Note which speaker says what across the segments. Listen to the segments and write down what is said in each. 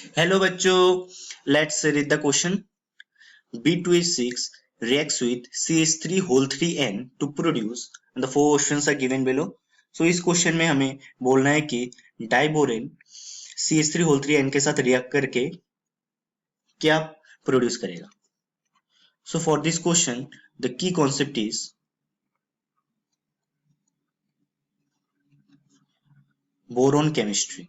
Speaker 1: Hello बच्चों, let's read the question. B2H6 reacts with CH3 whole 3N to produce and the four options are given below. So इस question में हमें बोलना है कि diborane CH3 whole 3N के साथ रिएक्ट करके क्या प्रोड्यूस करेगा. So for this question the key concept is boron chemistry.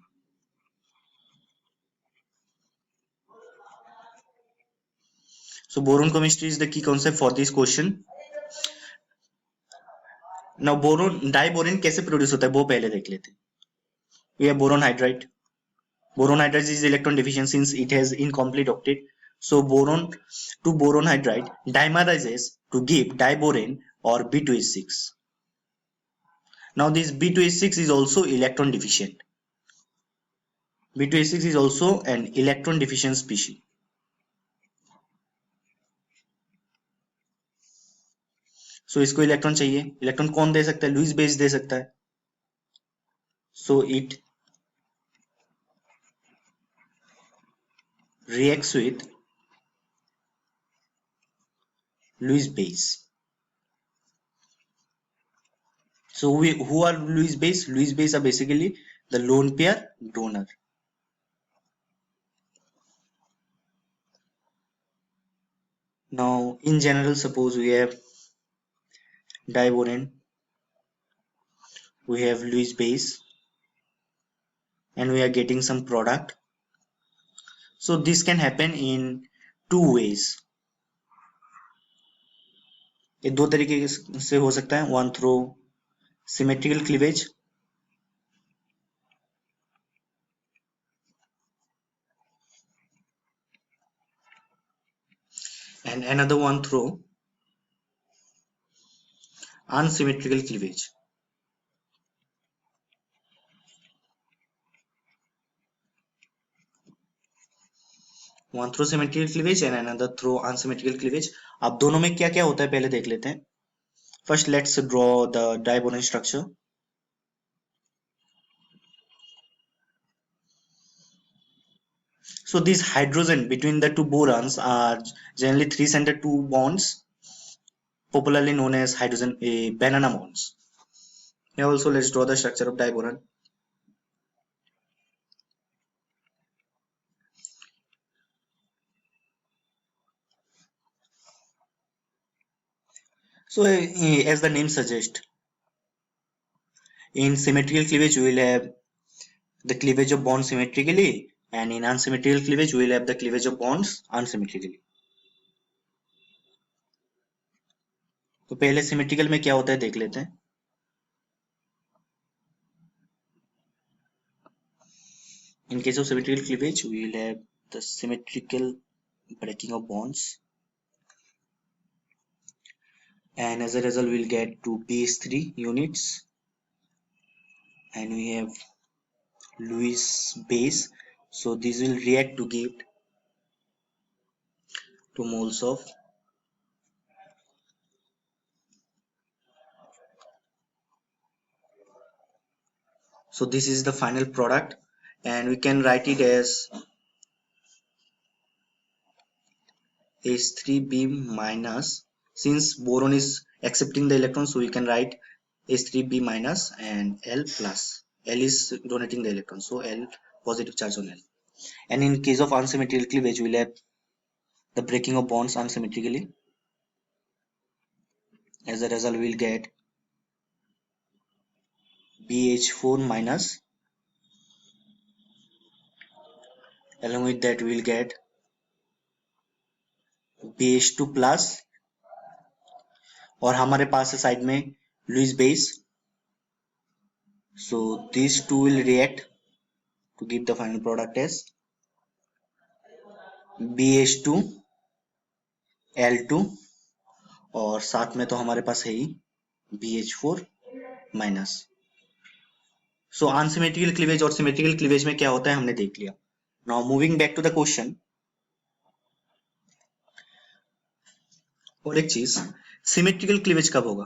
Speaker 1: So boron chemistry is the key concept for this question. Now boron diborane कैसे प्रोड्यूस होता है वो पहले देख लेते हैं. We have boron hydride. Boron hydride is electron deficient since it has incomplete octet. So boron to boron hydride dimerizes to give diborane or B2H6. Now this B2H6 is also electron deficient. B2H6 is also an electron deficient species. So इसको electron चाहिए. Electron कौन दे सकता है? Lewis base दे सकता है. So it reacts with Lewis base. So who are Lewis base? Lewis base are basically the lone pair donor. Now in general, suppose we have diborane, we have Lewis base, and we are getting some product. So this can happen in two ways. ये दो तरीके से हो सकता है. One through symmetrical cleavage and another one through unsymmetrical cleavage. One through symmetrical cleavage and another through unsymmetrical cleavage. अब दोनों में क्या क्या होता है पहले देख लेते हैं. First let's draw the diborane structure. So these hydrogen between the two borons are generally three-centered two bonds, popularly known as hydrogen banana bonds. Here also let's draw the structure of diboron. So as the name suggests, in symmetrical cleavage we will have the cleavage of bonds symmetrically, and in unsymmetrical cleavage we will have the cleavage of bonds unsymmetrically. तो पहले symmetrical में क्या होता है देख लेते हैं. In case of symmetrical cleavage we will have the symmetrical breaking of bonds, and as a result we'll get two BH3 units, and we have Lewis base. So these will react to give 2 moles of so this is the final product, and we can write it as H3b minus. Since boron is accepting the electron, so we can write H3b minus and L plus. L is donating the electron, so L positive charge on L. And in case of unsymmetrical cleavage we'll have the breaking of bonds unsymmetrically. As a result we'll get BH4 minus, along with that we'll get BH2 plus, और हमारे पास है side में Lewis base. So these two will react to give the final product as BH2 L2, और साथ में तो हमारे पास है ही BH4 minus. So unsymmetrical cleavage और सिमेट्रिकल क्लीवेज में क्या होता है हमने देख लिया. Now moving back to the question. और एक चीज, सिमेट्रिकल क्लीवेज कब होगा?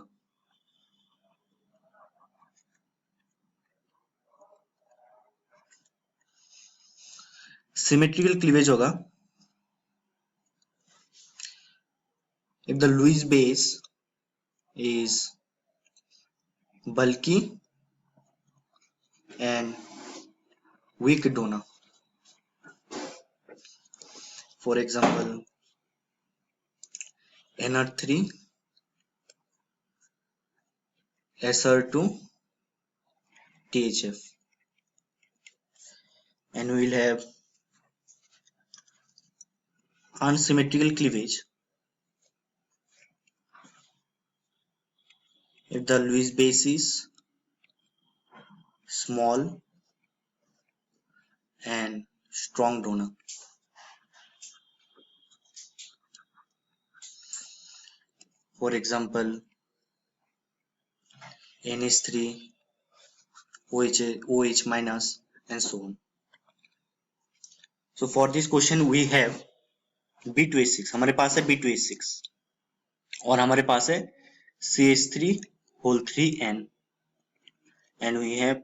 Speaker 1: सिमेट्रिकल क्लीवेज होगा if the Lewis base is bulky and weak donor. For example, NR3, SR2, THF, and we will have unsymmetrical cleavage if the Lewis base is small and strong donor. For example, NH3, OH minus, and so on. So for this question we have B2H6, हमारे पास है B2H6 और हमारे पास है CH3 whole 3N and we have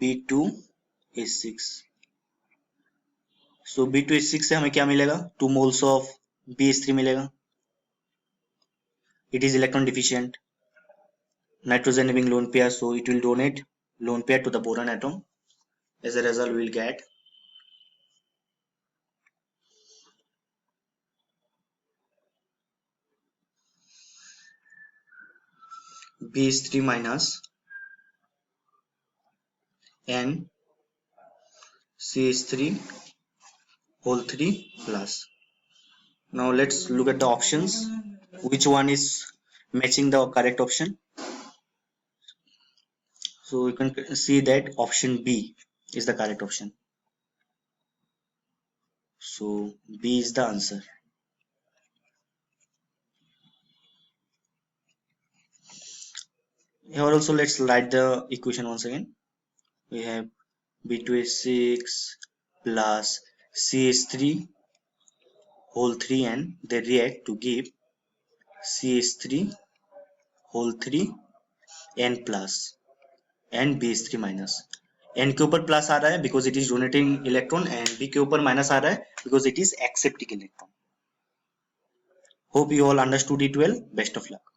Speaker 1: B2H6. So B2H6 से हमें क्या मिलेगा? 2 moles of BH3 मिलेगा. It is electron deficient, nitrogen having lone pair, so it will donate lone pair to the boron atom. As a result, we will get BH3 minus and CH3 whole 3 plus. Now let's look at the options. Which one is matching the correct option? So you can see that option B is the correct option. So B is the answer. Here also let's write the equation once again. We have B2H6 plus CH3 whole 3N, they react to give CH3 whole 3N plus and BH3 minus. N के ऊपर plus आ रहा है because it is donating electron and B के ऊपर minus आ रहा है because it is accepting electron. Hope you all understood it well. Best of luck.